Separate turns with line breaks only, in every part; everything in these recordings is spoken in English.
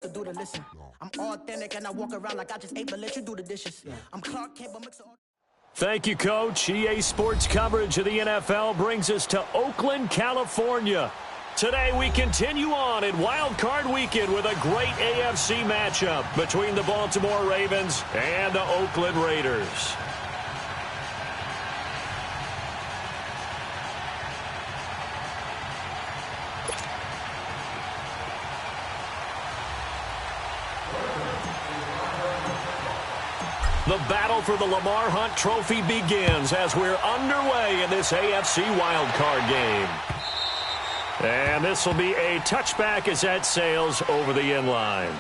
Do the listen. I'm authentic and I walk around like I just ate, but let you do the dishes. I'm Clark Kent, but mix it all.
Thank you, Coach. EA Sports coverage of the NFL brings us to Oakland, California. Today we continue on in Wild Card Weekend with a great AFC matchup between the Baltimore Ravens and the Oakland Raiders. The battle for the Lamar Hunt Trophy begins as we're underway in this AFC wildcard game. And this will be a touchback as that sails over the end line.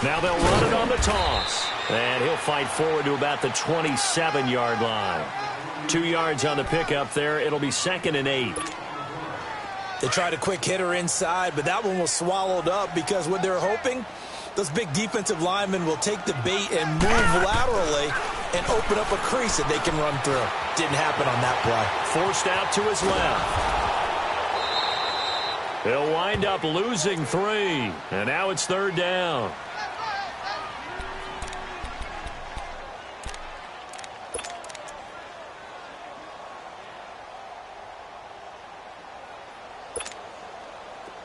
Now they'll run it on the toss. And he'll fight forward to about the 27-yard line. 2 yards on the pickup there. It'll be 2nd and 8.
They tried a quick hitter inside, but that one was swallowed up because what they're hoping, those big defensive linemen will take the bait and move laterally and open up a crease that they can run through. Didn't happen on that play.
Forced out to his left. He'll wind up losing 3. And now it's 3rd down.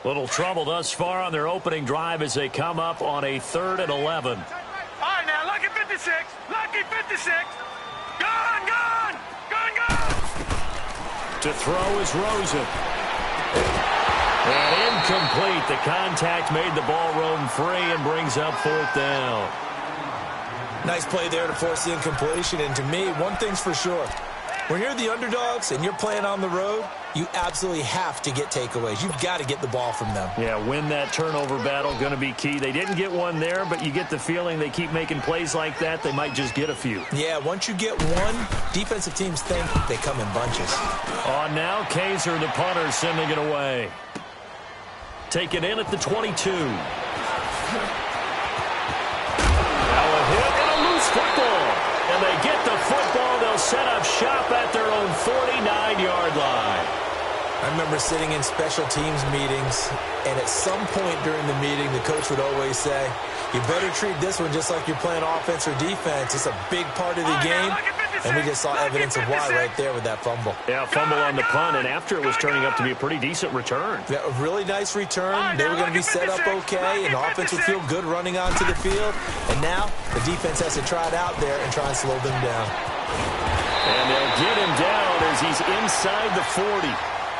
Little trouble thus far on their opening drive as they come up on a 3rd and 11.
All right, now, lucky 56. Lucky 56. Gone.
To throw is Rosen. And incomplete. The contact made the ball roam free and brings up 4th down.
Nice play there to force the incompletion. And to me, one thing's for sure. When you're the underdogs and you're playing on the road, you absolutely have to get takeaways. You've got to get the ball from them.
Yeah, win that turnover battle, going to be key. They didn't get one there, but you get the feeling they keep making plays like that, they might just get a few.
Yeah, once you get one, defensive teams think they come in bunches.
On now, Kaiser, the punter, sending it away. Taken in at the 22. Now a hit and a loose football. And they get the football. They'll set up shop at their own 49-yard line.
I remember sitting in special teams meetings, and at some point during the meeting, the coach would always say, you better treat this one just like you're playing offense or defense. It's a big part of the game, and we just saw evidence of why right there with that fumble.
Yeah, fumble on the punt, and after it was turning up to be a pretty decent return.
Yeah, a really nice return. They were going to be set up okay, and the offense would feel good running onto the field. And now the defense has to try it out there and try and slow them down.
And they'll get him down as he's inside the 40.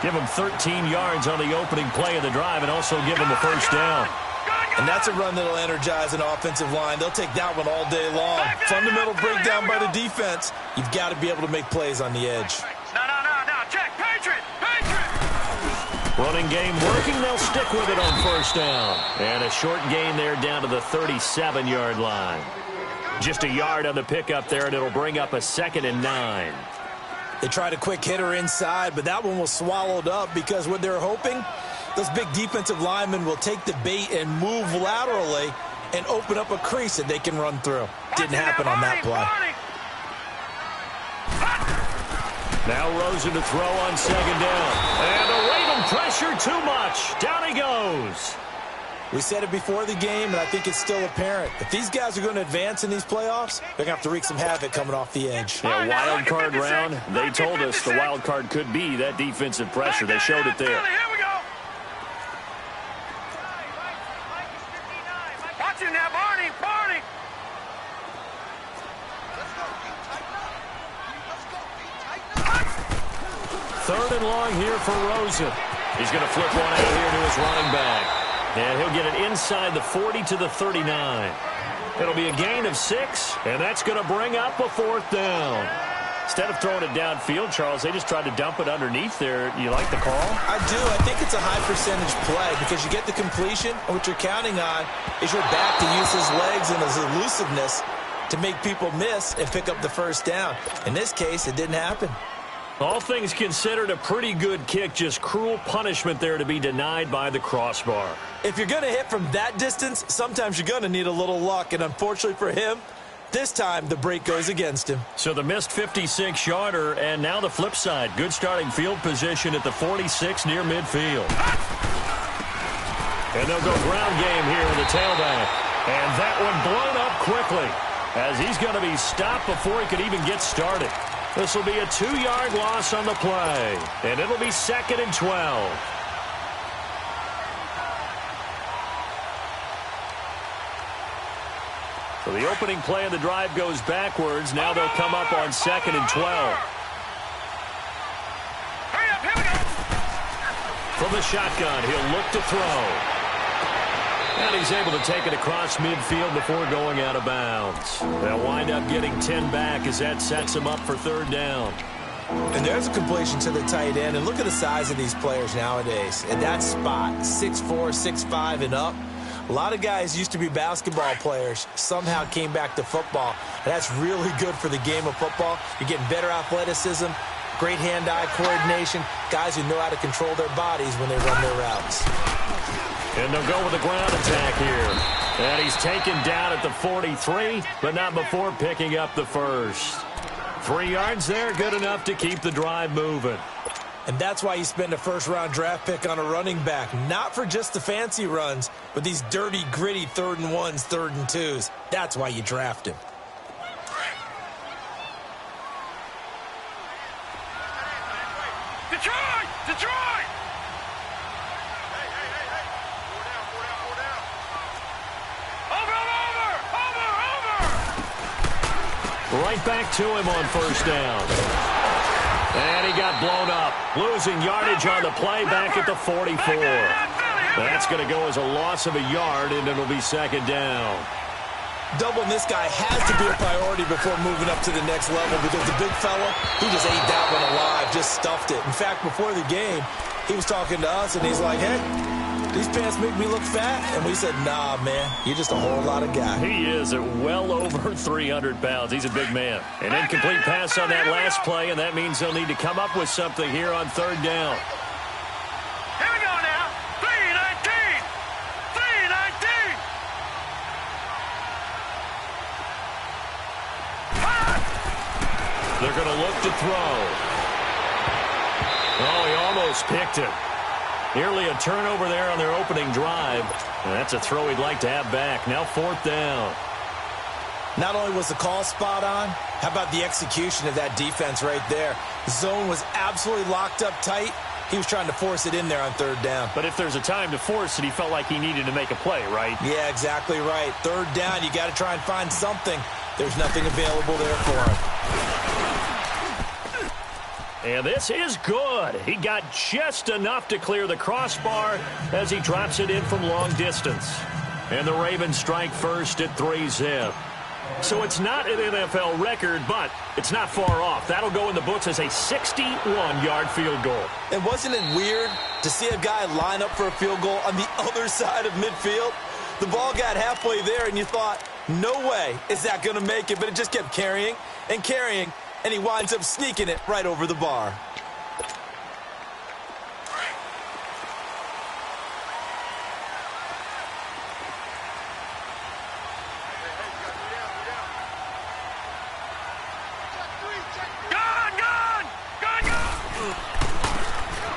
Give him 13 yards on the opening play of the drive and also give him a 1st down.
And that's a run that'll energize an offensive line. They'll take that one all day long. Fundamental breakdown by the defense. You've got to be able to make plays on the edge.
No. Check. Patriot.
Running game working. They'll stick with it on 1st down. And a short gain there down to the 37-yard line. Just a yard on the pickup there, and it'll bring up a 2nd and 9.
They tried a quick hitter inside, but that one was swallowed up because what they're hoping, those big defensive linemen will take the bait and move laterally and open up a crease that they can run through. Didn't happen on that play.
Now Rosen to throw on 2nd down. And the Raven pressure too much. Down he goes.
We said it before the game, and I think it's still apparent. If these guys are going to advance in these playoffs, they're going to have to wreak some havoc coming off the edge.
Yeah, wild card round. They told us the wild card could be that defensive pressure. They showed it there.
Here we go. Watch him now, Barney.
3rd and long here for Rosen. He's going to flip one out here to his running back. And he'll get it inside the 40 to the 39. It'll be a gain of 6, and that's going to bring up a 4th down. Instead of throwing it downfield, Charles, they just tried to dump it underneath there. You like the call?
I do. I think it's a high percentage play because you get the completion, and what you're counting on is your back to use his legs and his elusiveness to make people miss and pick up the first down. In this case, it didn't happen.
All things considered, a pretty good kick. Just cruel punishment there to be denied by the crossbar.
If you're going to hit from that distance, sometimes you're going to need a little luck. And unfortunately for him, this time the break goes against him.
So the missed 56-yarder, and now the flip side. Good starting field position at the 46 near midfield. And they'll go ground game here with the tailback. And that one blown up quickly as he's going to be stopped before he could even get started. This will be a 2-yard loss on the play, and it'll be 2nd and 12. So the opening play of the drive goes backwards. Now they'll come up on 2nd and 12.
Hurry up, here we go.
From the shotgun, he'll look to throw. And he's able to take it across midfield before going out of bounds. They'll wind up getting 10 back as that sets him up for 3rd down.
And there's a completion to the tight end. And look at the size of these players nowadays. At that spot, 6'4", 6'5", and up. A lot of guys used to be basketball players, somehow came back to football. And that's really good for the game of football. You're getting better athleticism, great hand-eye coordination, guys who know how to control their bodies when they run their routes.
And they'll go with a ground attack here. And he's taken down at the 43, but not before picking up the first. 3 yards there, good enough to keep the drive moving.
And that's why you spend a first-round draft pick on a running back. Not for just the fancy runs, but these dirty, gritty 3rd and 1s, 3rd and 2s. That's why you draft him.
Detroit! Detroit!
Right back to him on 1st down. And he got blown up. Losing yardage on the play back at the 44. That's going to go as a loss of a yard, and it'll be 2nd down.
Doubling this guy has to be a priority before moving up to the next level because the big fella, he just ate that one alive, just stuffed it. In fact, before the game, he was talking to us, and he's like, hey, these pants make me look fat. And we said, nah, man, you're just a whole lot of guy.
He is at well over 300 pounds. He's a big man. An incomplete pass on that last play, and that means they'll need to come up with something here on 3rd down.
Here we go now. 3-19. 3-19.
They're going to look to throw. Oh, he almost picked it. Nearly a turnover there on their opening drive. And that's a throw he'd like to have back. Now 4th down.
Not only was the call spot on, how about the execution of that defense right there? The zone was absolutely locked up tight. He was trying to force it in there on 3rd down.
But if there's a time to force it, he felt like he needed to make a play, right?
Yeah, exactly right. 3rd down, you got to try and find something. There's nothing available there for him.
And this is good. He got just enough to clear the crossbar as he drops it in from long distance. And the Ravens strike first at 3-zip. So it's not an NFL record, but it's not far off. That'll go in the books as a 61-yard field goal.
And wasn't it weird to see a guy line up for a field goal on the other side of midfield? The ball got halfway there, and you thought, no way is that going to make it. But it just kept carrying and carrying, and he winds up sneaking it right over the bar.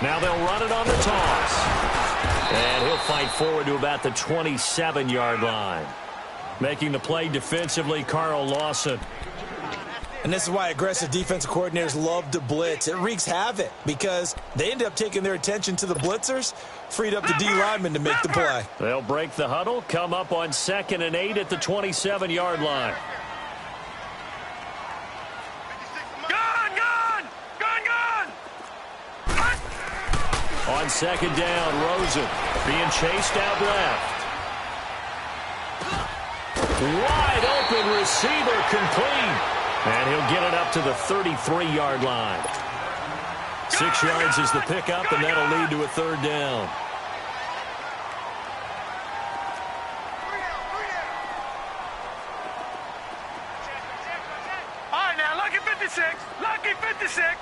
Now they'll run it on the toss. And he'll fight forward to about the 27-yard line. Making the play defensively, Carl Lawson.
And this is why aggressive defensive coordinators love to blitz. It wreaks havoc because they end up taking their attention to the blitzers, freed up the D lineman to make the play.
They'll break the huddle, come up on 2nd and 8 at the 27-yard line. On 2nd down, Rosen being chased out left. Wide open receiver complete. And he'll get it up to the 33-yard line. 6 yards is the pickup, and that'll lead to a 3rd down.
56. Lucky 56.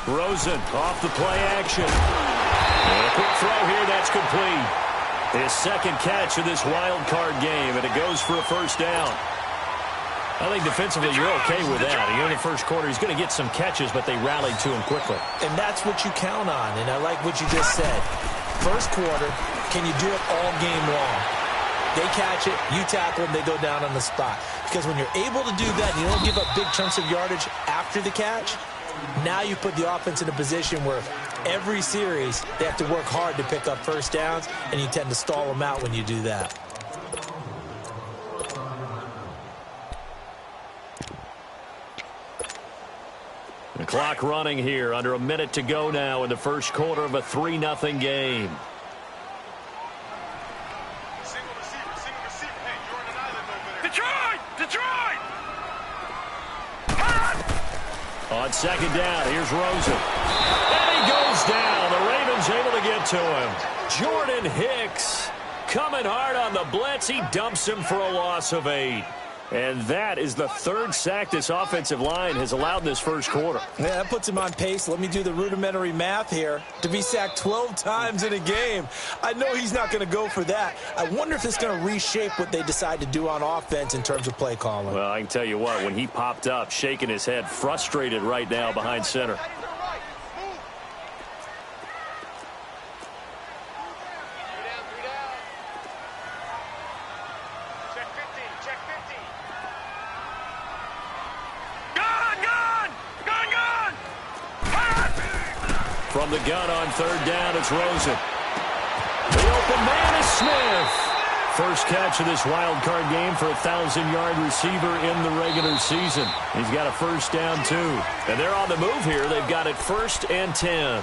Rosen off the play action. And a quick throw here, that's complete. His second catch of this wild card game, and it goes for a first down. I think defensively you're okay with that. Here in the first quarter, he's going to get some catches, but they rallied to him quickly.
And that's what you count on, and I like what you just said. First quarter, can you do it all game long? They catch it, you tackle them, they go down on the spot. Because when you're able to do that, and you don't give up big chunks of yardage after the catch, now you put the offense in a position where every series they have to work hard to pick up first downs, and you tend to stall them out when you do that.
The clock running here, under a minute to go now in the first quarter of a 3-0 game.
Single receiver. Hey, you're on an island over there. Detroit!
On second down, here's Rosen. And he goes down. The Ravens able to get to him. Jordan Hicks coming hard on the blitz. He dumps him for a loss of 8. And that is the third sack this offensive line has allowed in this first quarter.
Yeah, that puts him on pace. Let me do the rudimentary math here. To be sacked 12 times in a game, I know he's not going to go for that. I wonder if it's going to reshape what they decide to do on offense in terms of play calling.
Well, I can tell you what, when he popped up, shaking his head, frustrated right now behind center. From the gun on third down, it's Rosen. The open man is Smith. First catch of this wild card game for a 1,000-yard receiver in the regular season. He's got a first down, too. And they're on the move here. They've got it 1st and 10.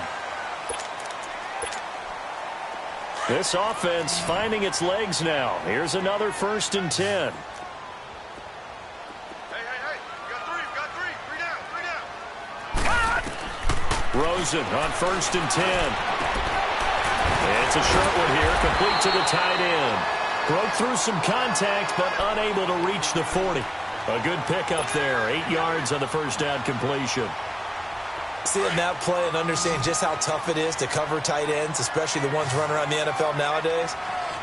This offense finding its legs now. Here's another 1st and 10. Rosen on 1st and 10. It's a short one here, complete to the tight end. Broke through some contact, but unable to reach the 40. A good pickup there, 8 yards on the first down completion.
Seeing that play and understanding just how tough it is to cover tight ends, especially the ones running around the NFL nowadays,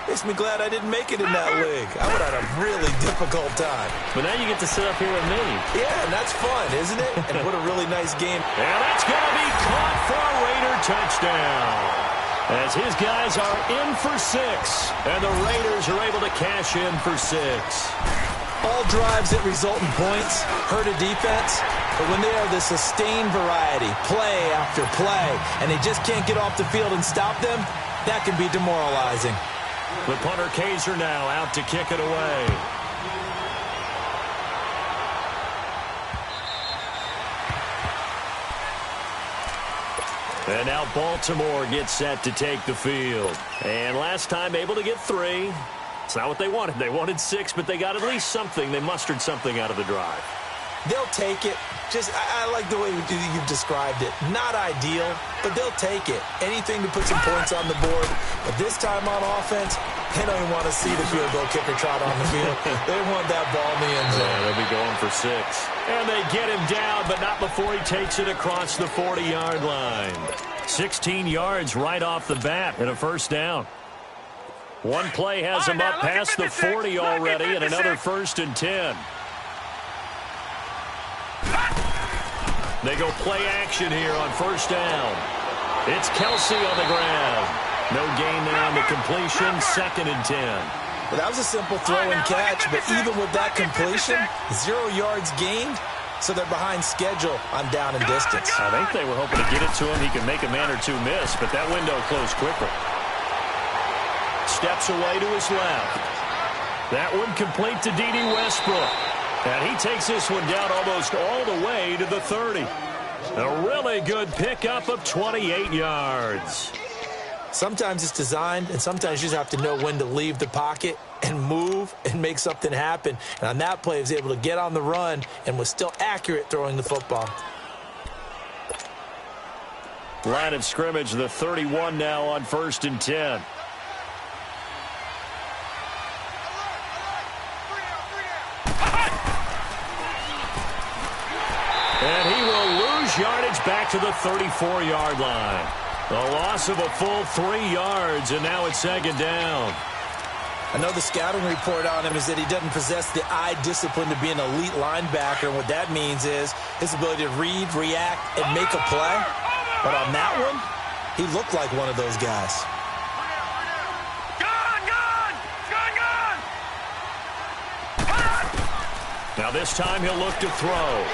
makes me glad I didn't make it in that league. I would have had a really difficult time.
But now you get to sit up here with me.
Yeah, and that's fun, isn't it? And what a really nice game.
And that's going to be caught for a Raider touchdown. As his guys are in for 6, and the Raiders are able to cash in for 6.
All drives that result in points hurt a defense, but when they are the sustained variety, play after play, and they just can't get off the field and stop them, that can be demoralizing.
The punter Kaiser now out to kick it away. And now Baltimore gets set to take the field. And last time able to get 3. It's not what they wanted. They wanted 6, but they got at least something. They mustered something out of the drive.
They'll take it. I like the way you've described it. Not ideal, but they'll take it. Anything to put some points on the board. But this time on offense, they don't even want to see the field goal kicker trot on the field. They want that ball in the end zone.
Yeah, they'll be going for 6. And they get him down, but not before he takes it across the 40-yard line. 16 yards right off the bat and a first down. One play has him up past the 40 already, and another 1st and 10. They go play action here on first down. It's Kelsey on the ground. No gain there on the completion, 2nd and 10.
Well, that was a simple throw and catch, but even with that completion, 0 yards gained, so they're behind schedule on down and distance.
I think they were hoping to get it to him. He could make a man or two miss, but that window closed quickly. Steps away to his left. That one complete to D.D. Westbrook. And he takes this one down almost all the way to the 30. A really good pickup of 28 yards.
Sometimes it's designed, and sometimes you just have to know when to leave the pocket and move and make something happen. And on that play, he was able to get on the run and was still accurate throwing the football.
Line of scrimmage, the 31 now on 1st and 10. yardage back to the 34-yard line. A loss of a full 3 yards, and now it's second down.
I know the scouting report on him is that he doesn't possess the eye discipline to be an elite linebacker. And what that means is his ability to read, react, and make a play. But on that one, he looked like one of those guys.
Now this time he'll look to throw.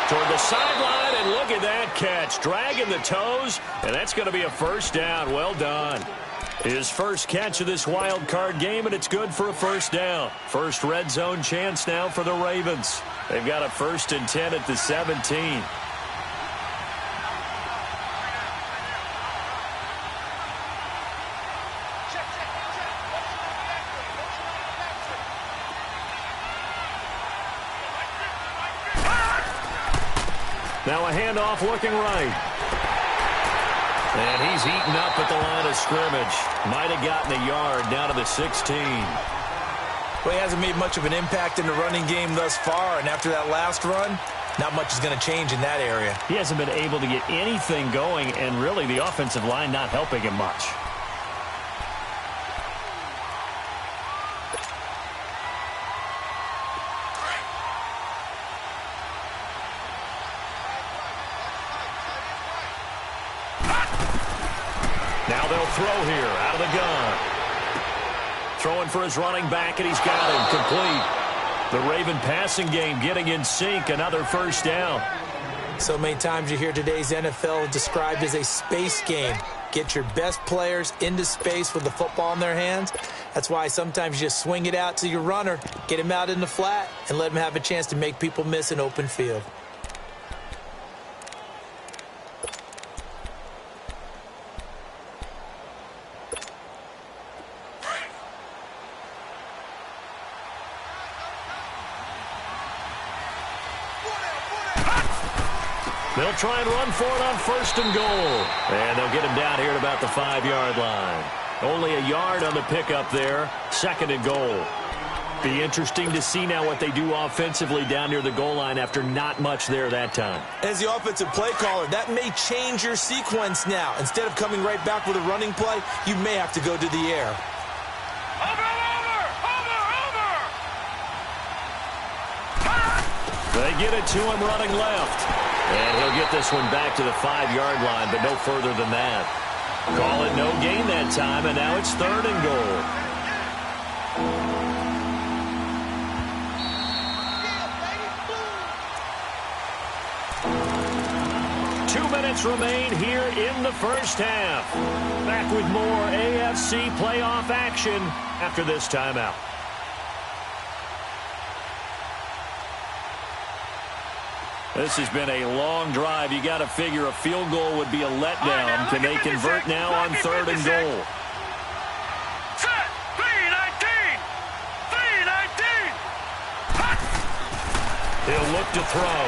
Toward the sideline, and look at that catch. Dragging the toes, and that's going to be a first down. Well done. His first catch of this wild card game, and it's good for a first down. First red zone chance now for the Ravens. They've got a 1st and 10 at the 17. Now a handoff looking right. And he's eaten up at the line of scrimmage. Might have gotten a yard down to the 16.
Well, he hasn't made much of an impact in the running game thus far, and after that last run, not much is going to change in that area.
He hasn't been able to get anything going, and really the offensive line not helping him much. Now they'll throw here out of the gun. Throwing for his running back, and he's got him complete. The Raven passing game getting in sync. Another first down.
So many times you hear today's NFL described as a space game. Get your best players into space with the football in their hands. That's why sometimes you just swing it out to your runner, get him out in the flat, and let him have a chance to make people miss an open field.
They'll try and run for it on 1st and goal. And they'll get him down here at about the 5-yard line. Only a yard on the pickup there. 2nd and goal. Be interesting to see now what they do offensively down near the goal line after not much there that time.
As the offensive play caller, that may change your sequence now. Instead of coming right back with a running play, you may have to go to the air.
They get it to him running left. And he'll get this one back to the 5-yard line, but no further than that. Call it no gain that time, and now it's 3rd and goal. Two minutes remain here in the first half. Back with more AFC playoff action after this timeout. This has been a long drive. You got to figure a field goal would be a letdown. Can they convert now on 3rd and goal?
Set. 3-19. 3-19.
He'll look to throw.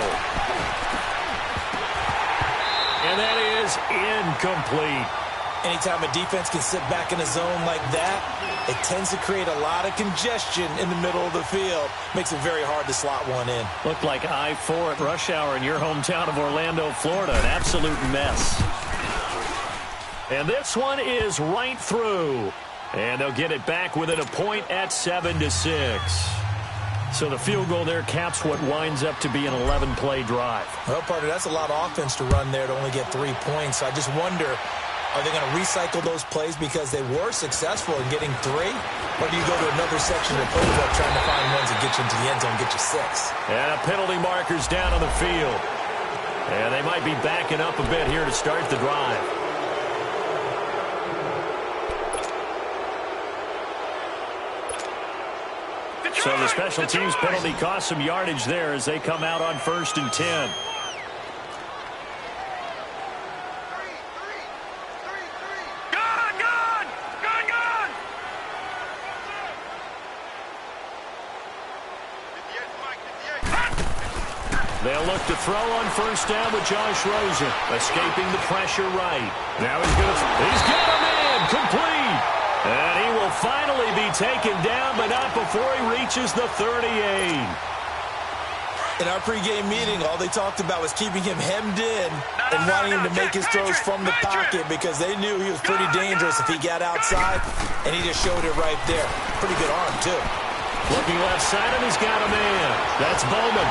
And that is incomplete.
Anytime a defense can sit back in a zone like that, it tends to create a lot of congestion in the middle of the field. Makes it very hard to slot one in.
Looked like I-4 at rush hour in your hometown of Orlando, Florida. An absolute mess. And this one is right through. And they'll get it back within a point at 7-6. So the field goal there caps what winds up to be an 11-play drive.
Well, partner, that's a lot of offense to run there to only get 3 points. I just wonder, are they going to recycle those plays because they were successful in getting 3? Or do you go to another section of the playbook trying to find ones that get you into the end zone and get you 6?
And a penalty marker's down on the field. And they might be backing up a bit here to start the drive. So the special teams penalty cost some yardage there as they come out on 1st and 10. They'll look to throw on 1st down with Josh Rosen, escaping the pressure right. Now he's got him in, complete. And he will finally be taken down, but not before he reaches the 38.
In our pregame meeting, all they talked about was keeping him hemmed in and wanting him to make his throws from the pocket because they knew he was pretty dangerous if he got outside, and he just showed it right there. Pretty good arm, too.
Looking left side, and he's got a man. That's Bowman.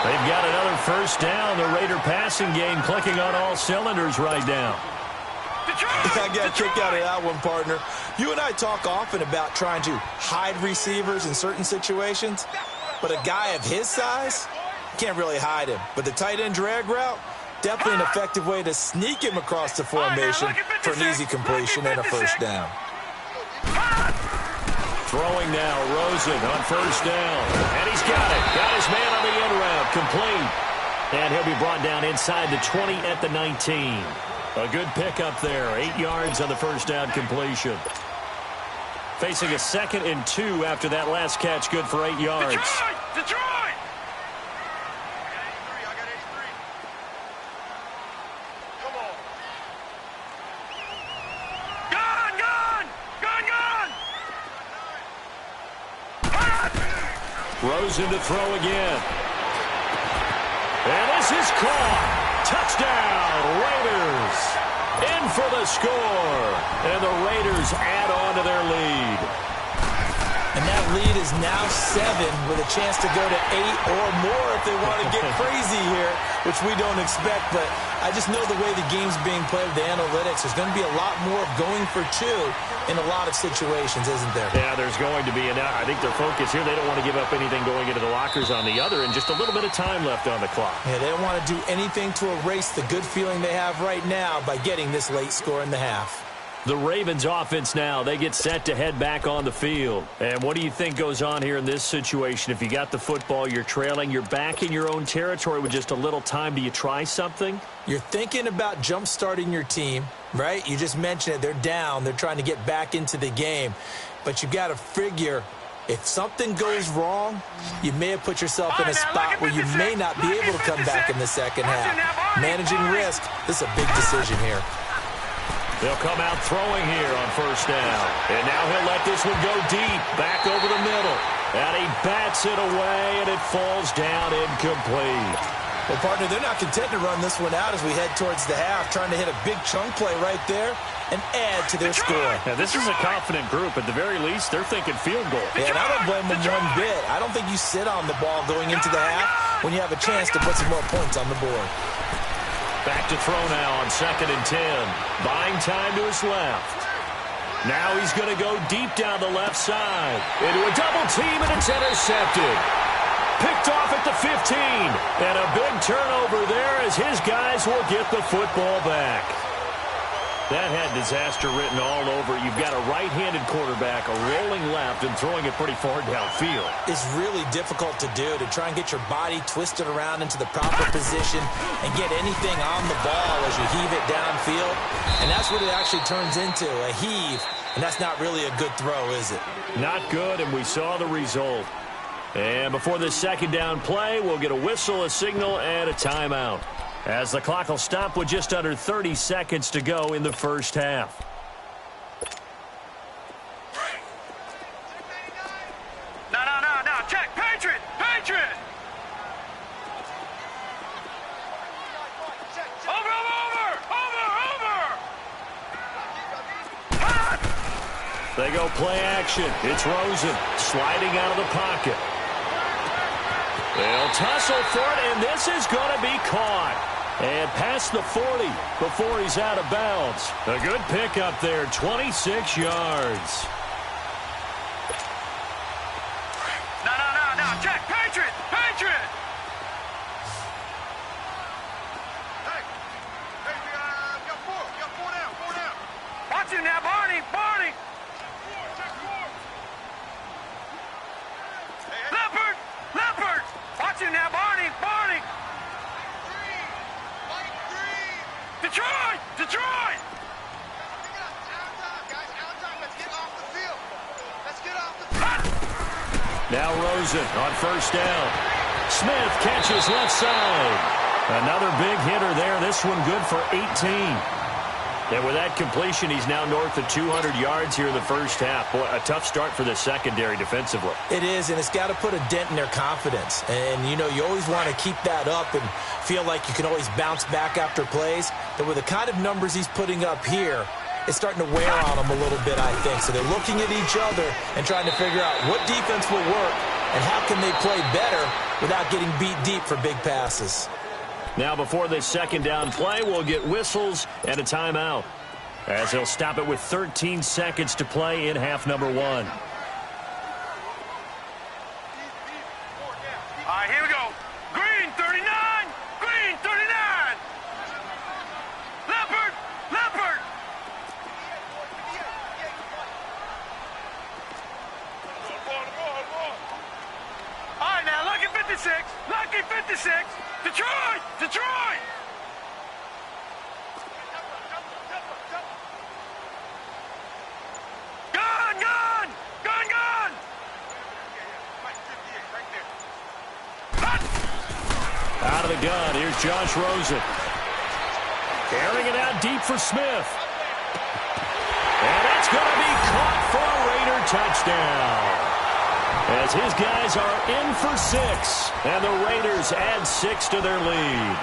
They've got another first down. The Raider passing game clicking on all cylinders right now.
I got a kick out of that one, partner. You and I talk often about trying to hide receivers in certain situations, but a guy of his size, can't really hide him. But the tight end drag route, definitely an effective way to sneak him across the formation for an easy completion and a first down.
Throwing now, Rosen on first down. And he's got it. Got his man on the end route, complete. And he'll be brought down inside the 20 at the 19. A good pickup there, 8 yards on the first down completion. Facing a 2nd and 2 after that last catch, good for 8 yards.
Detroit! I got 83. Come on. Gun!
Rosen to throw again. And this is caught. Touchdown, Raiders. In for the score. And the Raiders add on to their lead.
And that lead is now 7 with a chance to go to 8 or more if they want to get crazy here, which we don't expect. But I just know the way the game's being played with the analytics, there's going to be a lot more of going for 2 in a lot of situations, isn't there?
Yeah, there's going to be. And I think their focus here, they don't want to give up anything going into the lockers on the other, and just a little bit of time left on the clock.
Yeah, they don't want to do anything to erase the good feeling they have right now by getting this late score in the half.
The Ravens offense now, they get set to head back on the field. And what do you think goes on here in this situation? If you got the football, you're trailing, you're back in your own territory with just a little time. Do you try something?
You're thinking about jump-starting your team, right? You just mentioned it. They're down. They're trying to get back into the game. But you got to figure, if something goes wrong, you may have put yourself in a spot where you may not be able to come back in the second half. Managing risk, this is a big decision here.
They'll come out throwing here on first down. And now he'll let this one go deep, back over the middle. And he bats it away, and it falls down incomplete.
Well, partner, they're not content to run this one out as we head towards the half, trying to hit a big chunk play right there and add to their score.
Now, this is a confident group. At the very least, they're thinking field goal.
Yeah, and I don't blame them one bit. I don't think you sit on the ball going into the half when you have a chance to put some more points on the board.
Back to throw now on 2nd and 10. Buying time to his left. Now he's going to go deep down the left side. Into a double team, and it's intercepted. Picked off at the 15. And a big turnover there as his guys will get the football back. That had disaster written all over. You've got a right-handed quarterback, a rolling left, and throwing it pretty far downfield.
It's really difficult to do, to try and get your body twisted around into the proper position and get anything on the ball as you heave it downfield. And that's what it actually turns into, a heave. And that's not really a good throw, is it?
Not good, and we saw the result. And before this second down play, we'll get a whistle, a signal, and a timeout, as the clock will stop with just under 30 seconds to go in the first half.
No. Check. Patriot. Over.
They go play action. It's Rosen sliding out of the pocket. They'll tussle for it, and this is going to be caught. And past the 40 before he's out of bounds. A good pickup there, 26 yards.
No. Check. Patriot. Hey, we got 4 down. Watch him now, Barney. Check 4. Leopard. Watch him now, Barney. Detroit. Let's get off the field.
Now Rosen on first down. Smith catches left side. Another big hitter there. This one good for 18. And with that completion, he's now north of 200 yards here in the first half. Boy, a tough start for the secondary defensively.
It is, and it's got to put a dent in their confidence. And, you know, you always want to keep that up and feel like you can always bounce back after plays. But with the kind of numbers he's putting up here, it's starting to wear on them a little bit, I think. So they're looking at each other and trying to figure out what defense will work and how can they play better without getting beat deep for big passes.
Now, before this second down play, we'll get whistles and a timeout, as they'll stop it with 13 seconds to play in half number 1.
All right, here we go. Green, 39. Green, 39. Leopard, Leopard. All right, now, lucky 56. Lucky 56. Detroit, Detroit. Gun, gun, gun, gun.
Out of the gun, here's Josh Rosen. Carrying it out deep for Smith. And that's going to be caught for a Raider touchdown. As his guys are in for 6, and the Raiders add 6 to their lead.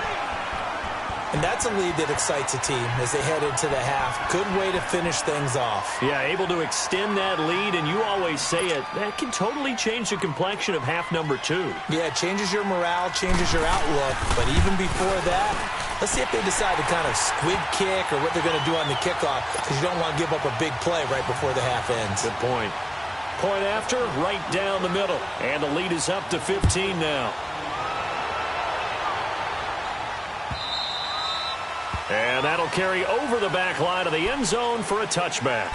And that's a lead that excites a team as they head into the half. Good way to finish things off.
Yeah, able to extend that lead, and you always say it, that can totally change the complexion of half number 2.
Yeah, it changes your morale, changes your outlook. But even before that, let's see if they decide to kind of squib kick or what they're going to do on the kickoff, because you don't want to give up a big play right before the half ends.
Good point. Point after, right down the middle. And the lead is up to 15 now. And that'll carry over the back line of the end zone for a touchback.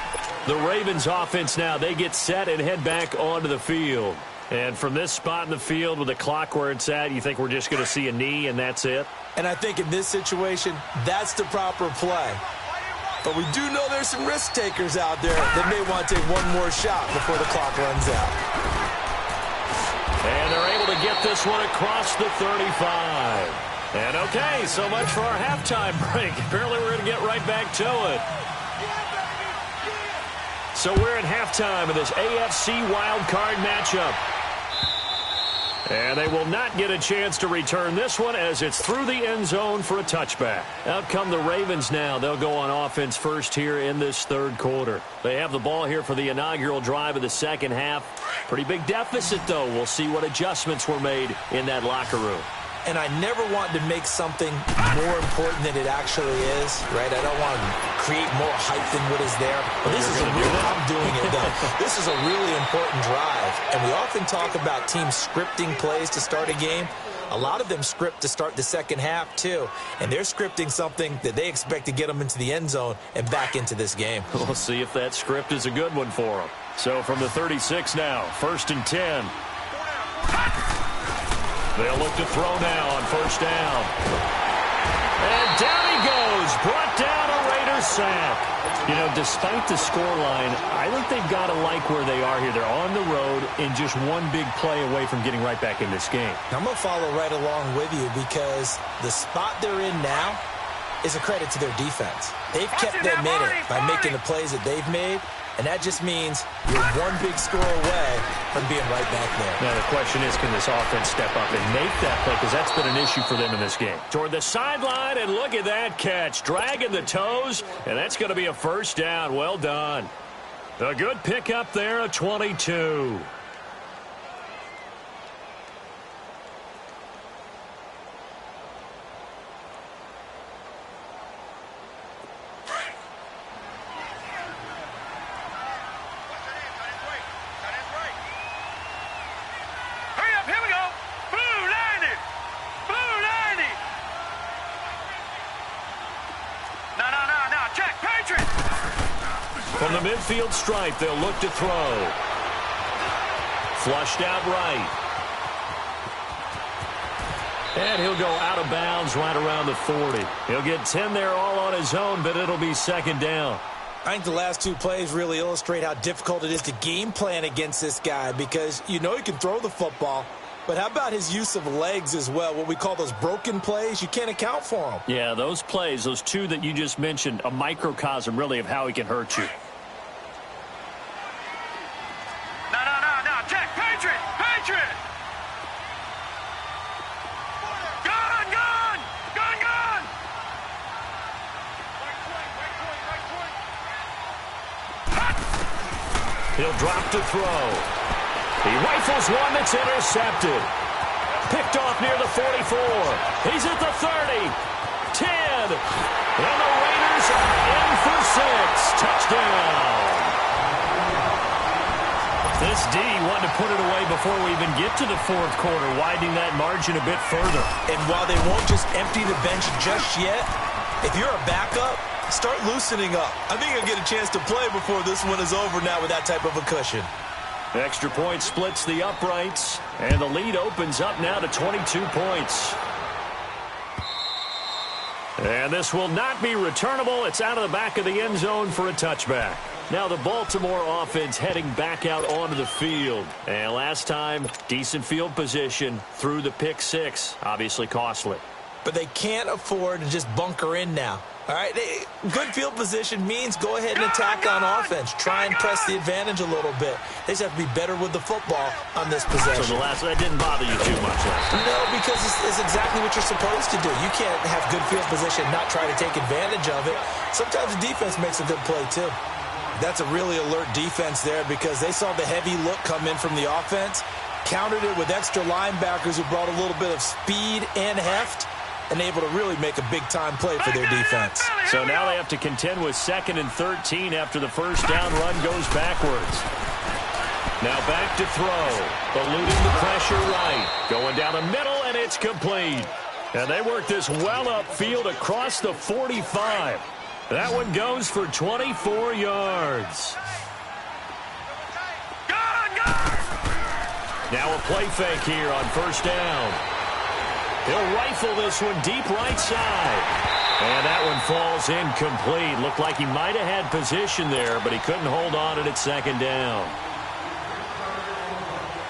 The Ravens offense now, they get set and head back onto the field. And from this spot in the field with the clock where it's at, you think we're just going to see a knee and that's it?
And I think in this situation, that's the proper play. But we do know there's some risk takers out there that may want to take one more shot before the clock runs out.
And they're able to get this one across the 35. And okay, so much for our halftime break. Apparently we're going to get right back to it. So we're at halftime of this AFC wildcard matchup. And they will not get a chance to return this one as it's through the end zone for a touchback. Out come the Ravens now. They'll go on offense first here in this third quarter. They have the ball here for the inaugural drive of the second half. Pretty big deficit, though. We'll see what adjustments were made in that locker room.
And I never want to make something more important than it actually is, right? I don't want to create more hype than what is there. But this is a real, I'm doing it, though. This is a really important drive. And we often talk about teams scripting plays to start a game. A lot of them script to start the second half, too. And they're scripting something that they expect to get them into the end zone and back into this game.
We'll see if that script is a good one for them. So from the 36 now, 1st and 10. They'll look to throw now on first down. And down he goes. Brought down a Raiders sack. You know, despite the scoreline, I think they've got to like where they are here. They're on the road and just one big play away from getting right back in this game.
I'm going to follow right along with you because the spot they're in now is a credit to their defense. They've kept them in it by making the plays that they've made. And that just means you're one big score away from being right back there.
Now, the question is, can this offense step up and make that play? Because that's been an issue for them in this game. Toward the sideline, and look at that catch. Dragging the toes, and that's going to be a first down. Well done. A good pickup there, a 22. From the midfield stripe, they'll look to throw. Flushed out right. And he'll go out of bounds right around the 40. He'll get 10 there all on his own, but it'll be second down.
I think the last two plays really illustrate how difficult it is to game plan against this guy because you know he can throw the football, But how about his use of legs as well, what we call those broken plays? You can't account for them.
Yeah, those plays, those two that you just mentioned, a microcosm really of how he can hurt you.
No. Check. Patriot. Gun.
He'll drop to throw. He rifles one that's intercepted. Picked off near the 44. He's at the 30. 10. And the Raiders are in for 6. Touchdown. This D wanted to put it away before we even get to the fourth quarter, widening that margin a bit further.
And while they won't just empty the bench just yet, if you're a backup, start loosening up. I think you'll get a chance to play before this one is over now with that type of a cushion.
Extra point splits the uprights, and the lead opens up now to 22 points. And this will not be returnable. It's out of the back of the end zone for a touchback. Now the Baltimore offense heading back out onto the field. And last time, decent field position through the pick six. Obviously costly.
But they can't afford to just bunker in now. All right, good field position means go ahead and attack on offense. Try and press the advantage a little bit. They just have to be better with the football on this possession.
So that didn't bother you too much.
No, because it's exactly what you're supposed to do. You can't have good field position and not try to take advantage of it. Sometimes the defense makes a good play too. That's a really alert defense there because they saw the heavy look come in from the offense, countered it with extra linebackers who brought a little bit of speed and heft, and able to really make a big-time play for their defense.
So now they have to contend with 2nd and 13 after the first down run goes backwards. Now back to throw. Eluding the pressure right. Going down the middle, and it's complete. And they work this well upfield across the 45. That one goes for 24 yards. Now a play fake here on first down. He'll rifle this one deep right side. And that one falls incomplete. Looked like he might have had position there, but he couldn't hold on to it at second down.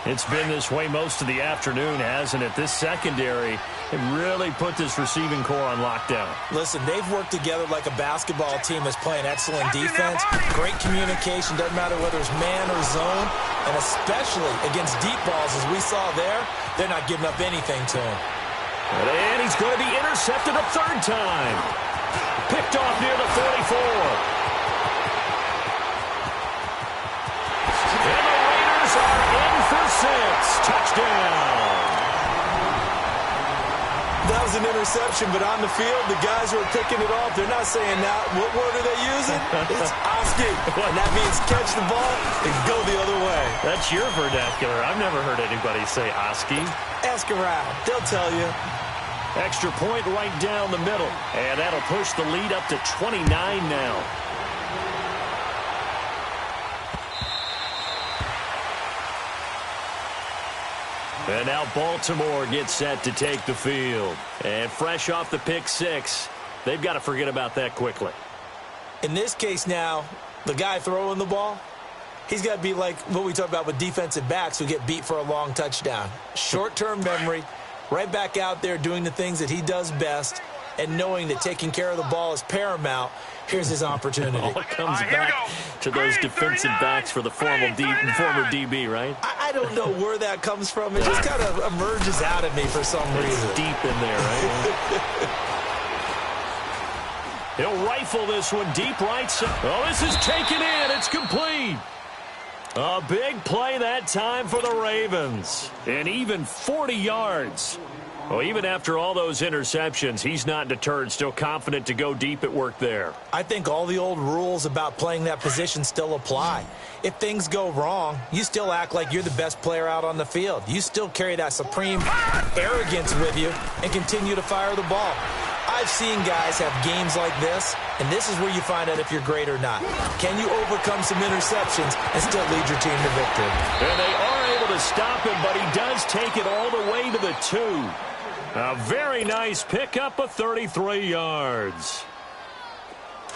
It's been this way most of the afternoon, hasn't it? This secondary have really put this receiving core on lockdown.
Listen, they've worked together like a basketball team that's playing excellent defense. Great communication, doesn't matter whether it's man or zone. And especially against deep balls, as we saw there, they're not giving up anything to him.
And he's going to be intercepted a third time. Picked off near the 44. And the Raiders are in for 6. Touchdown.
That was an interception, but on the field, the guys who are picking it off, they're not saying that. What word are they using? It's S.O.C.O.M. And that means catch the ball and go the other way.
That's your vernacular. I've never heard anybody say S.O.C.O.M.
Ask around. They'll tell you.
Extra point right down the middle. And that'll push the lead up to 29 now. And now Baltimore gets set to take the field. And fresh off the pick six, they've got to forget about that quickly.
In this case now, the guy throwing the ball, he's got to be like what we talk about with defensive backs who get beat for a long touchdown. Short-term memory, right back out there doing the things that he does best, and knowing that taking care of the ball is paramount. Here's his opportunity.
All it comes back to those defensive backs for the former DB, right?
I don't know where that comes from. It just kind of emerges out of me for some reason.
It's deep in there, right? He'll rifle this one deep right side. Oh, this is taken in. It's complete. A big play that time for the Ravens. And even 40 yards. Well, even after all those interceptions, he's not deterred, still confident to go deep at work there.
I think all the old rules about playing that position still apply. If things go wrong, you still act like you're the best player out on the field. You still carry that supreme arrogance with you and continue to fire the ball. I've seen guys have games like this, and this is where you find out if you're great or not. Can you overcome some interceptions and still lead your team to victory?
And they are able to stop him, but he does take it all the way to the 2. A very nice pickup of 33 yards.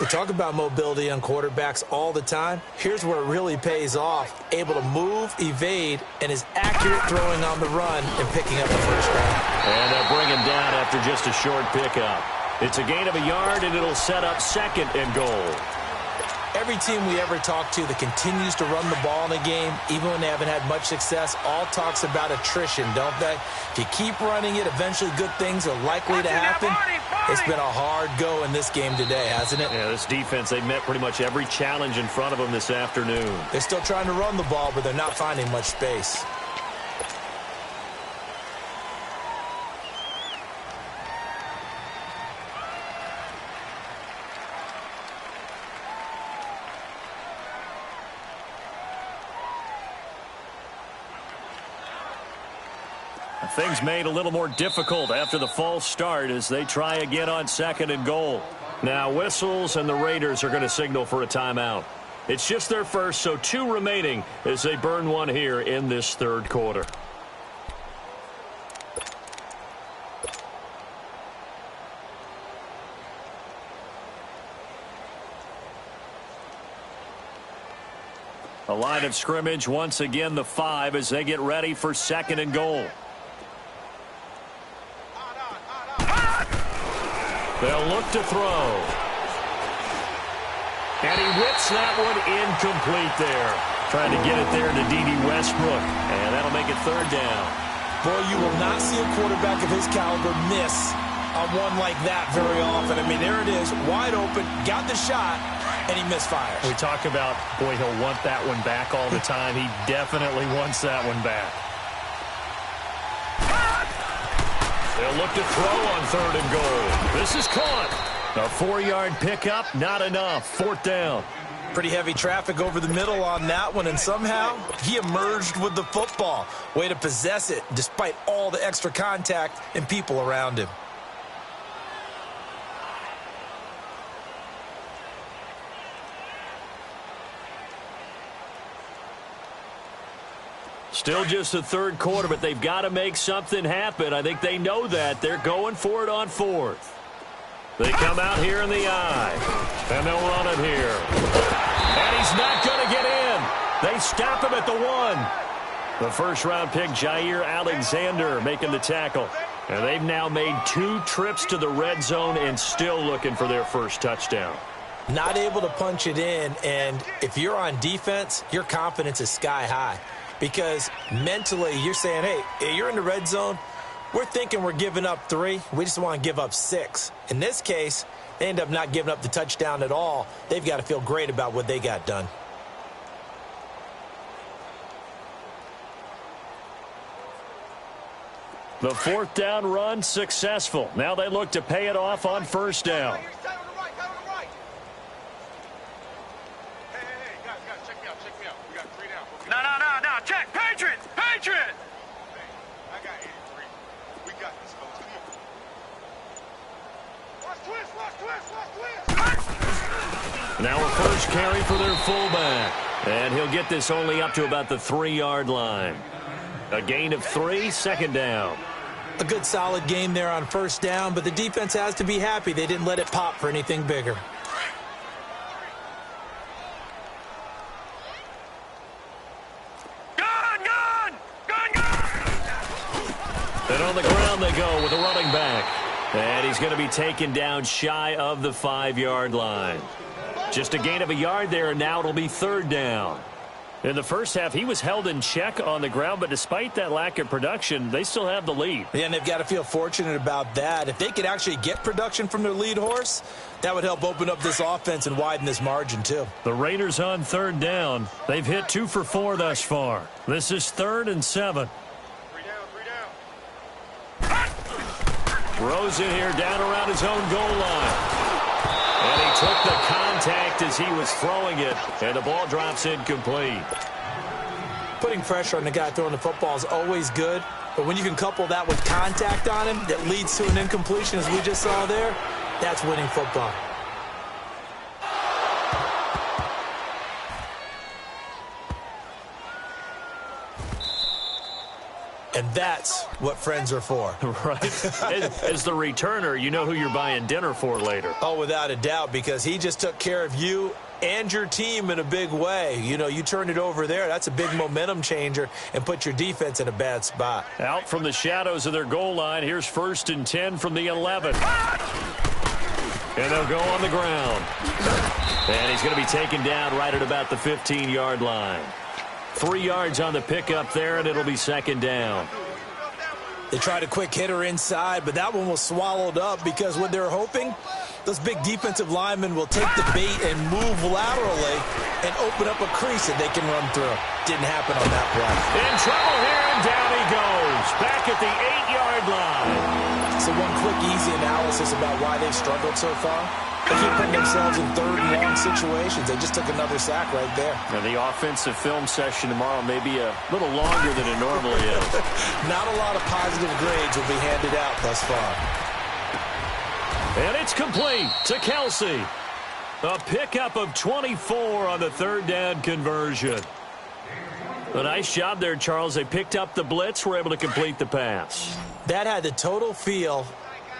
We talk about mobility on quarterbacks all the time. Here's where it really pays off. Able to move, evade, and is accurate throwing on the run and picking up the first down.
And they'll bring him down after just a short pickup. It's a gain of a yard, and it'll set up 2nd and goal.
Every team we ever talk to that continues to run the ball in a game, even when they haven't had much success, all talks about attrition, don't they? If you keep running it, eventually good things are likely to happen. It's been a hard go in this game today, hasn't it?
Yeah, this defense, they've met pretty much every challenge in front of them this afternoon.
They're still trying to run the ball, but they're not finding much space.
Things made a little more difficult after the false start as they try again on 2nd and goal. Now whistles, and the Raiders are going to signal for a timeout. It's just their first, so 2 remaining as they burn one here in this 3rd quarter. A line of scrimmage once again the 5 as they get ready for 2nd and goal. They'll look to throw. And he whips that one incomplete there. Trying to get it there to D.D. Westbrook. And that'll make it 3rd down.
Boy, you will not see a quarterback of his caliber miss on one like that very often. I mean, there it is, wide open, got the shot, and he misfires.
We talk about, boy, he'll want that one back all the time. He definitely wants that one back.
They'll look to throw on 3rd and goal. This is caught. A 4-yard pickup, not enough. 4th down.
Pretty heavy traffic over the middle on that one, and somehow he emerged with the football. Way to possess it despite all the extra contact and people around him.
Still just the 3rd quarter, but they've got to make something happen. I think they know that. They're going for it on 4th. They come out here in the eye, and they'll run it here. And he's not going to get in. They stop him at the 1. The first-round pick, Jair Alexander, making the tackle. And they've now made 2 trips to the red zone and still looking for their first touchdown.
Not able to punch it in, and if you're on defense, your confidence is sky high. Because mentally, you're saying, hey, you're in the red zone. We're thinking we're giving up 3. We just want to give up 6. In this case, they end up not giving up the touchdown at all. They've got to feel great about what they got done.
The 4th down run successful. Now they look to pay it off on 1st down.
No, check. Patriots! Patriots! I got 83. We got this, folks. Watch twist!
Now a first carry for their fullback. And he'll get this only up to about the 3-yard line. A gain of 3, 2nd down.
A good solid game there on 1st down, but the defense has to be happy they didn't let it pop for anything bigger.
And on the ground they go with a running back. And he's going to be taken down shy of the 5-yard line. Just a gain of a yard there, and now it'll be 3rd down. In the first half, he was held in check on the ground, but despite that lack of production, they still have the lead.
Yeah, and they've got to feel fortunate about that. If they could actually get production from their lead horse, that would help open up this offense and widen this margin, too.
The Raiders on 3rd down. They've hit 2 for 4 thus far. This is 3rd and 7. Rosen here down around his own goal line. And he took the contact as he was throwing it, and the ball drops incomplete.
Putting pressure on the guy throwing the football is always good, but when you can couple that with contact on him that leads to an incompletion, as we just saw there, that's winning football. And that's what friends are for.
Right. As the returner, you know who you're buying dinner for later.
Oh, without a doubt, because he just took care of you and your team in a big way. You know, you turned it over there. That's a big momentum changer and put your defense in a bad spot.
Out from the shadows of their goal line. Here's 1st and 10 from the 11. And they'll go on the ground. And he's going to be taken down right at about the 15-yard line. 3 yards on the pickup there, and it'll be 2nd down.
They tried a quick hitter inside, but that one was swallowed up because what they're hoping, those big defensive linemen will take the bait and move laterally and open up a crease that they can run through. Didn't happen on that play.
In trouble here, and down he goes. Back at the 8-yard line.
So one quick, easy analysis about why they've struggled so far. They keep putting themselves in 3rd and long situations. They just took another sack right there.
And the offensive film session tomorrow may be a little longer than it normally is.
Not a lot of positive grades will be handed out thus far.
And it's complete to Kelsey. A pickup of 24 on the 3rd down conversion. A nice job there, Charles. They picked up the blitz, were able to complete the pass.
That had the total feel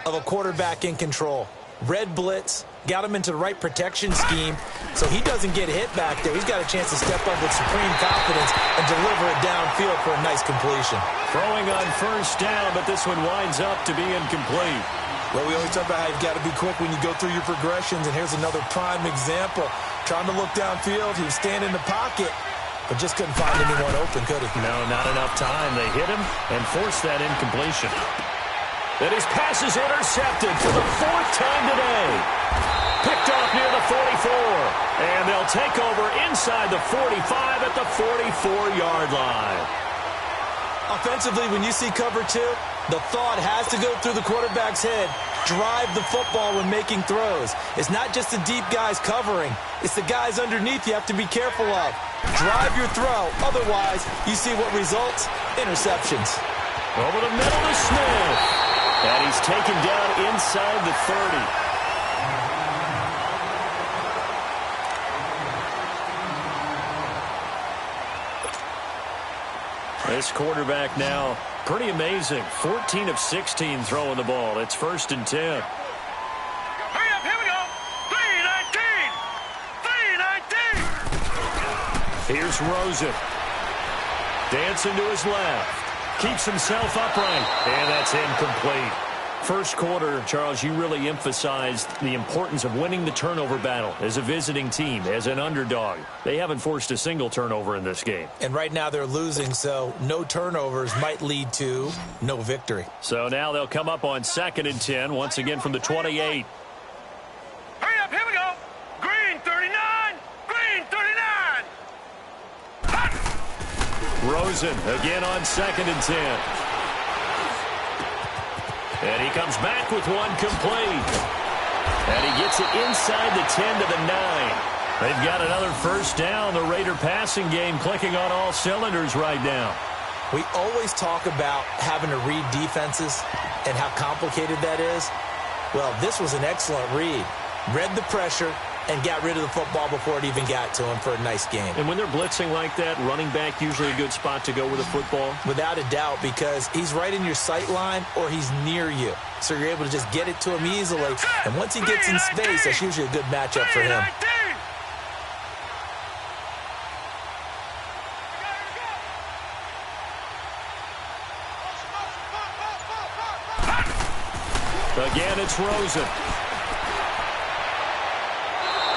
of a quarterback in control. Red blitz, got him into the right protection scheme, so he doesn't get hit back there. He's got a chance to step up with supreme confidence and deliver it downfield for a nice completion.
Throwing on 1st down, but this one winds up to be incomplete.
Well, we always talk about how you've got to be quick when you go through your progressions, and here's another prime example. Trying to look downfield, he was standing in the pocket, but just couldn't find anyone open, could he?
No, not enough time. They hit him and forced that incompletion. Then his pass is intercepted for the 4th time today. Picked off near the 44. And they'll take over inside the 45 at the 44-yard line.
Offensively, when you see cover 2, the thought has to go through the quarterback's head. Drive the football when making throws. It's not just the deep guys covering. It's the guys underneath you have to be careful of. Drive your throw. Otherwise, you see what results? Interceptions.
Over the middle to Smith. And he's taken down inside the 30. This quarterback now, pretty amazing. 14 of 16 throwing the ball. It's 1st and 10.
Hurry up, here we go. 3-19. 3-19.
Here's Rosen. Dancing to his left. Keeps himself upright. And that's incomplete. First quarter, Charles, you really emphasized the importance of winning the turnover battle as a visiting team, as an underdog. They haven't forced a single turnover in this game.
And right now they're losing, so no turnovers might lead to no victory.
So now they'll come up on 2nd and 10, once again from the 28.
Hurry up, here we go. Green 39. Green 39. Hot.
Rosen again on 2nd and 10. And he comes back with one complete. And he gets it inside the 10 to the 9. They've got another 1st down. The Raider passing game clicking on all cylinders right now.
We always talk about having to read defenses and how complicated that is. Well, this was an excellent read. Read the pressure and got rid of the football before it even got to him for a nice game.
And when they're blitzing like that, running back usually a good spot to go with a football?
Without a doubt, because he's right in your sight line or he's near you. So you're able to just get it to him easily. And once he gets in space, that's usually a good matchup for him.
Again, it's Rosen.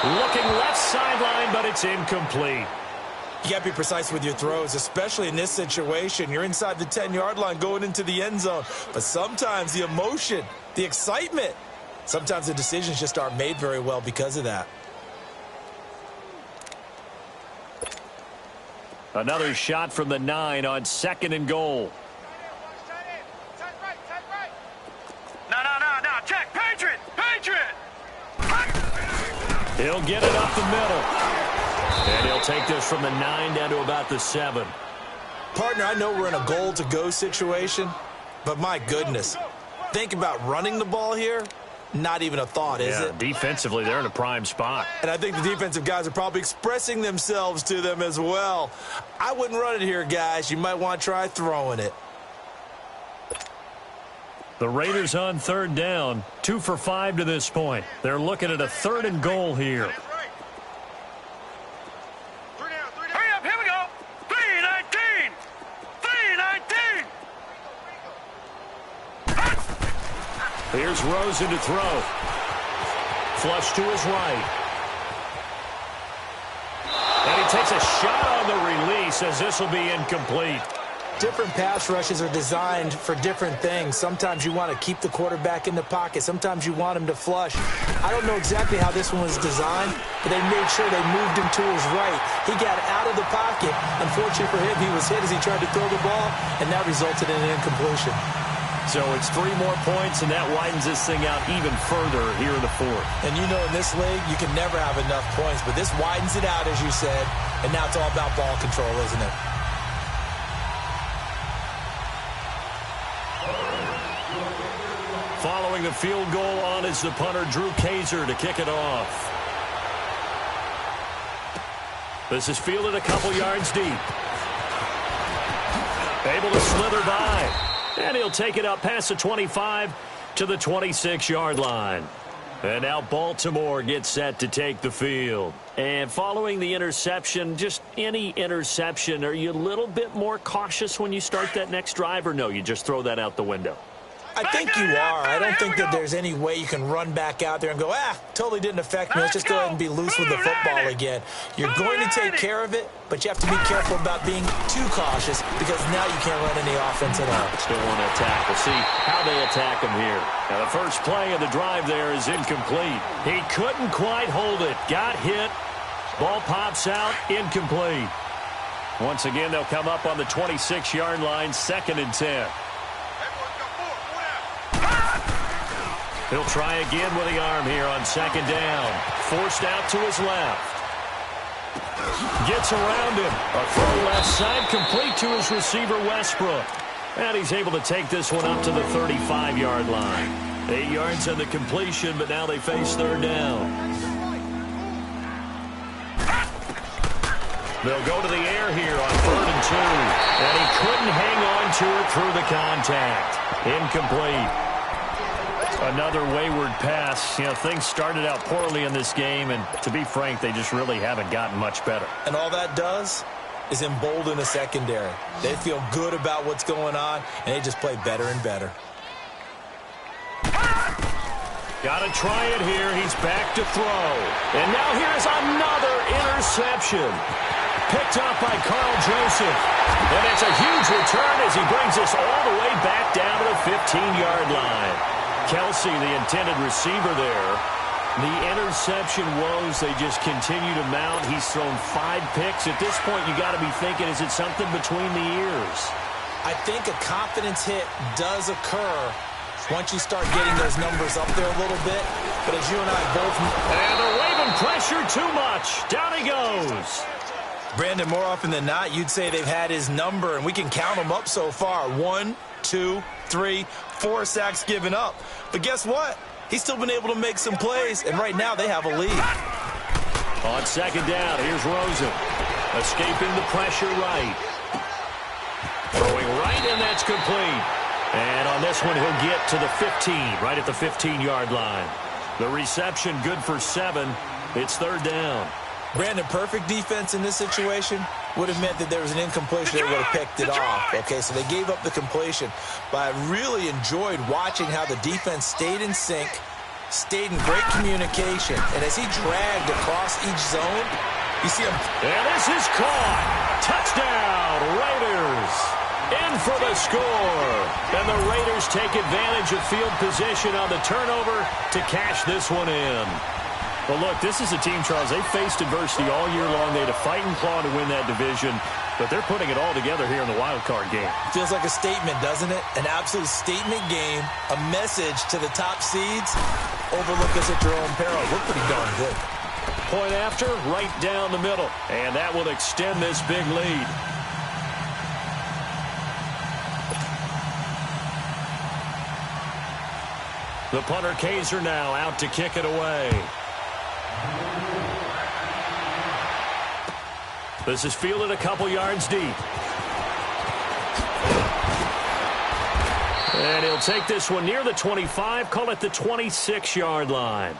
Looking left sideline, but it's incomplete.
You got to be precise with your throws, especially in this situation. You're inside the 10-yard line going into the end zone. But sometimes the emotion, the excitement, sometimes the decisions just aren't made very well because of that.
Another shot from the 9 on 2nd and goal.
No. Check. Patriot.
He'll get it up the middle. And he'll take this from the 9 down to about the 7.
Partner, I know we're in a goal-to-go situation, but my goodness, think about running the ball here. Not even a thought, is it?
Defensively, they're in a prime spot.
And I think the defensive guys are probably expressing themselves to them as well. I wouldn't run it here, guys. You might want to try throwing it.
The Raiders on third down, 2 for 5 to this point. They're looking at a 3rd and goal here.
Hurry up, here we go. 3:19. 3:19.
Here's Rosen to throw. Flush to his right. And he takes a shot on the release as this will be incomplete.
Different pass rushes are designed for different things. Sometimes you want to keep the quarterback in the pocket. Sometimes you want him to flush. I don't know exactly how this one was designed, but they made sure they moved him to his right. He got out of the pocket. Unfortunately for him, he was hit as he tried to throw the ball, and that resulted in an incompletion.
So it's 3 more points, and that widens this thing out even further here in the 4th.
And you know in this league, you can never have enough points, but this widens it out, as you said, and now it's all about ball control, isn't it?
Following the field goal on is the punter, Drew Kaiser, to kick it off. This is fielded a couple yards deep. Able to slither by. And he'll take it up past the 25 to the 26-yard line. And now Baltimore gets set to take the field. And following the interception, just any interception, are you a little bit more cautious when you start that next drive, or no, you just throw that out the window?
I think you are. I don't think that there's any way you can run back out there and go, totally didn't affect me. Let's just go ahead and be loose with the football again. You're going to take care of it, but you have to be careful about being too cautious because now you can't run any offense at all.
Still want to attack. We'll see how they attack him here. Now, the first play of the drive there is incomplete. He couldn't quite hold it. Got hit. Ball pops out. Incomplete. Once again, they'll come up on the 26-yard line, 2nd and 10. He'll try again with the arm here on 2nd down. Forced out to his left. Gets around him. A throw left side, complete to his receiver, Westbrook. And he's able to take this one up to the 35-yard line. 8 yards on the completion, but now they face 3rd down. They'll go to the air here on 3rd and 2. And he couldn't hang on to it through the contact. Incomplete. Another wayward pass. You know, things started out poorly in this game, and to be frank, they just really haven't gotten much better.
And all that does is embolden the secondary. They feel good about what's going on, and they just play better and better.
Got to try it here. He's back to throw. And now here's another interception. Picked up by Carl Joseph. And it's a huge return as he brings us all the way back down to the 15-yard line. Kelsey, the intended receiver there. The interception woes, they just continue to mount. He's thrown 5 picks. At this point, you got to be thinking, is it something between the ears?
I think a confidence hit does occur once you start getting those numbers up there a little bit. But as you and I both...
And they're waving pressure too much. Down he goes.
Brandon, more often than not, you'd say they've had his number, and we can count them up so far. 1, 2, 3, 4 sacks given up. But guess what? He's still been able to make some plays, and right now they have a lead.
On 2nd down, here's Rosen. Escaping the pressure right. Throwing right, and that's complete. And on this one, he'll get to the 15, right at the 15-yard line. The reception good for 7. It's 3rd down.
Brandon, perfect defense in this situation would have meant that there was an incompletion. They would have picked it off. Okay, so they gave up the completion. But I really enjoyed watching how the defense stayed in sync, stayed in great communication. And as he dragged across each zone, you see him.
And this is caught. Touchdown, Raiders. In for the score. And the Raiders take advantage of field position on the turnover to cash this one in. Well, look, this is a team, Charles, they faced adversity all year long. They had to fight and claw to win that division, but they're putting it all together here in the wild card game.
Feels like a statement, doesn't it? An absolute statement game, a message to the top seeds. Overlook us at your own peril. We're pretty darn good.
Point after, right down the middle, and that will extend this big lead. The punter Kaiser now out to kick it away. This is fielded a couple yards deep. And he'll take this one near the 25, call it the 26-yard line.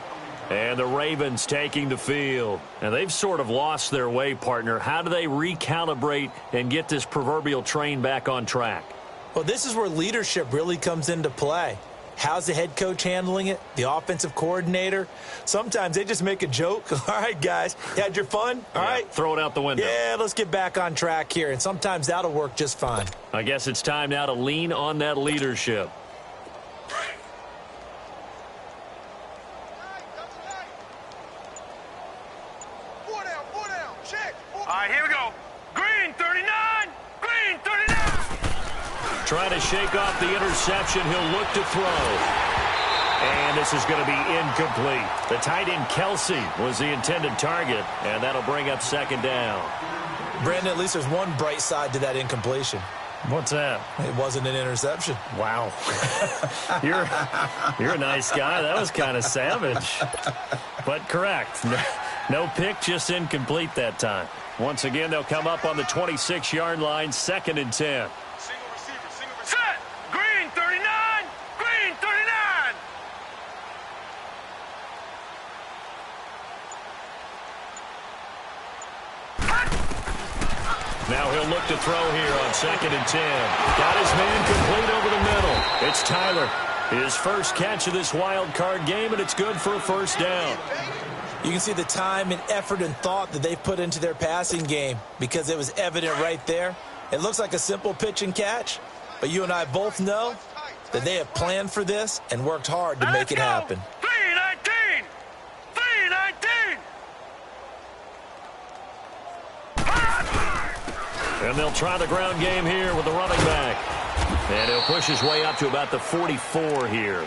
And the Ravens taking the field. And they've sort of lost their way, partner. How do they recalibrate and get this proverbial train back on track?
Well, this is where leadership really comes into play. How's the head coach handling it? The offensive coordinator? Sometimes they just make a joke. All right, guys, you had your fun? All right.
Throw it out the window.
Yeah, let's get back on track here. And sometimes that'll work just fine.
I guess it's time now to lean on that leadership.
All right, here we go. Green 39. Green 39.
Trying to shake off the interception. He'll look to throw. And this is going to be incomplete. The tight end Kelsey was the intended target, and that'll bring up second down.
Brandon, at least there's one bright side to that incompletion.
What's that?
It wasn't an interception.
Wow. You're a nice guy. That was kind of savage. But correct. No pick, just incomplete that time. Once again, they'll come up on the 26-yard line, 2nd and 10.
Single receiver, single receiver. Set. Green 39. Green 39.
Now he'll look to throw here on 2nd and 10. Got his man complete over the middle. It's Tyler. His first catch of this wild card game, and it's good for a first down.
You can see the time and effort and thought that they've put into their passing game because it was evident right there. It looks like a simple pitch and catch, but you and I both know that they have planned for this and worked hard to make it happen.
319. 319.
And they'll try the ground game here with the running back. And he'll push his way up to about the 44 here.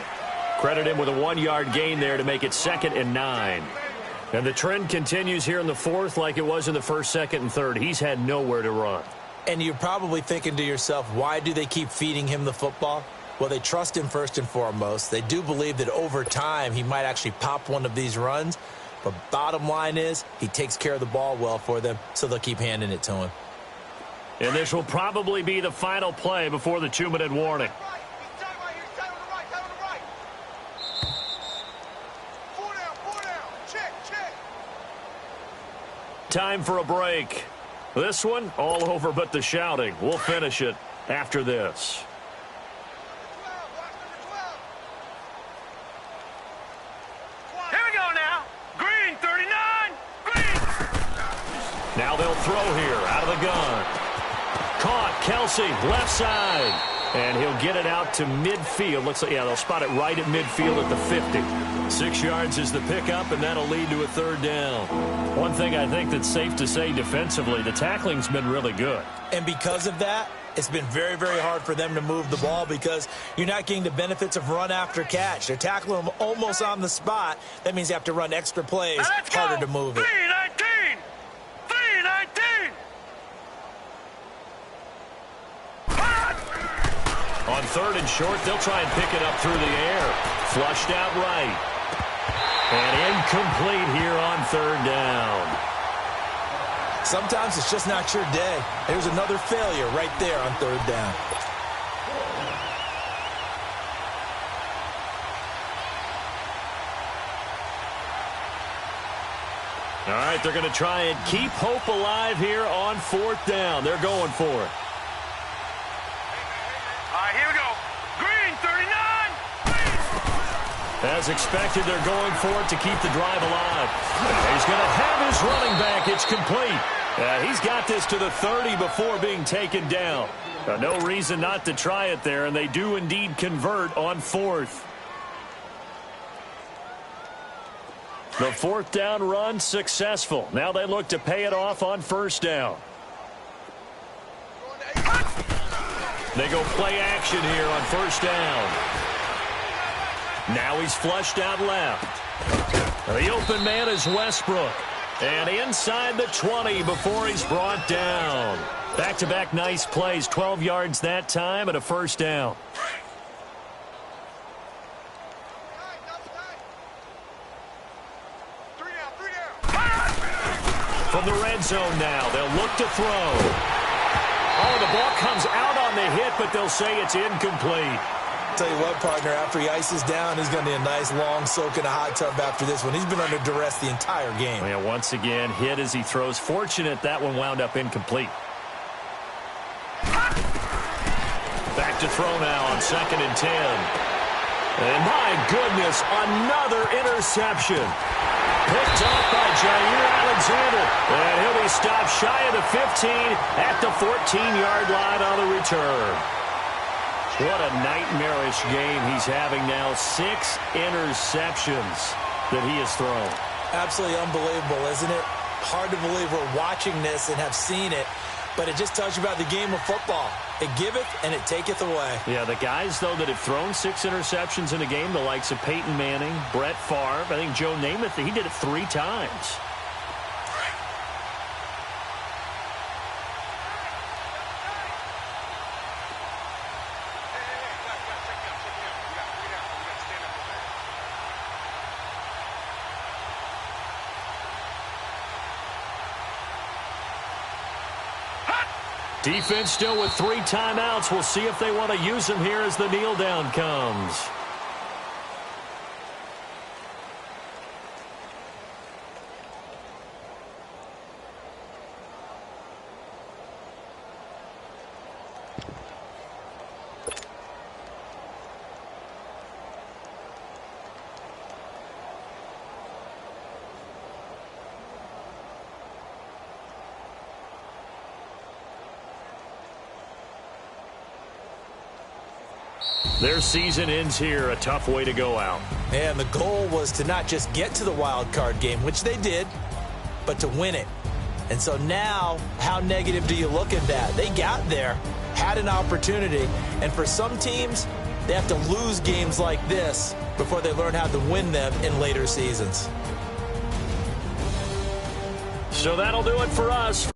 Credit him with a 1-yard gain there to make it 2nd and 9. And the trend continues here in the 4th like it was in the 1st, 2nd, and 3rd. He's had nowhere to run.
And you're probably thinking to yourself, why do they keep feeding him the football? Well, they trust him first and foremost. They do believe that over time he might actually pop one of these runs. But bottom line is he takes care of the ball well for them, so they'll keep handing it to him.
And this will probably be the final play before the 2-minute warning. Time for a break. This one, all over but the shouting. We'll finish it after this.
Here we go now. Green 39. Green.
Now they'll throw here out of the gun. Caught, Kelsey, left side. And he'll get it out to midfield. Looks like, yeah, they'll spot it right at midfield at the 50. 6 yards is the pickup, and that'll lead to a 3rd down. One thing I think that's safe to say defensively, the tackling's been really good.
And because of that, it's been very, very hard for them to move the ball because you're not getting the benefits of run after catch. They're tackling them almost on the spot. That means you have to run extra plays, harder to move it.
319. 319.
On 3rd and short, they'll try and pick it up through the air. Flushed out right. And incomplete here on 3rd down.
Sometimes it's just not your day. There's another failure right there on 3rd down.
All right, they're going to try and keep hope alive here on 4th down. They're going for it.
All right, here we go. Green 39.
As expected, they're going for it to keep the drive alive. He's going to have his running back. It's complete. He's got this to the 30 before being taken down. No reason not to try it there, and they do indeed convert on 4th. The 4th down run successful. Now they look to pay it off on 1st down. They go play action here on 1st down. Now he's flushed out left. The open man is Westbrook. And inside the 20 before he's brought down. Back-to-back nice plays, 12 yards that time and a 1st down. From the red zone now, they'll look to throw. Oh, the ball comes out on the hit, but they'll say it's incomplete.
Tell you what, partner, after he ices down, he's going to need a nice long soak in a hot tub after this one. He's been under duress the entire game.
Yeah, once again, hit as he throws. Fortunate that one wound up incomplete. Back to throw now on 2nd and 10. And my goodness, another interception. Picked up by Jair Alexander. And he'll be stopped shy of the 15 at the 14-yard line on the return. What a nightmarish game he's having now. 6 interceptions that he has thrown.
Absolutely unbelievable, isn't it? Hard to believe we're watching this and have seen it, but it just tells you about the game of football. It giveth and it taketh away.
Yeah, the guys, though, that have thrown 6 interceptions in a game, the likes of Peyton Manning, Brett Favre, I think Joe Namath, he did it 3 times. Defense still with 3 timeouts. We'll see if they want to use them here as the kneel down comes. Their season ends here. A tough way to go out.
And the goal was to not just get to the wild card game, which they did, but to win it. And so now, how negative do you look at that? They got there, had an opportunity, and for some teams, they have to lose games like this before they learn how to win them in later seasons.
So that'll do it for us.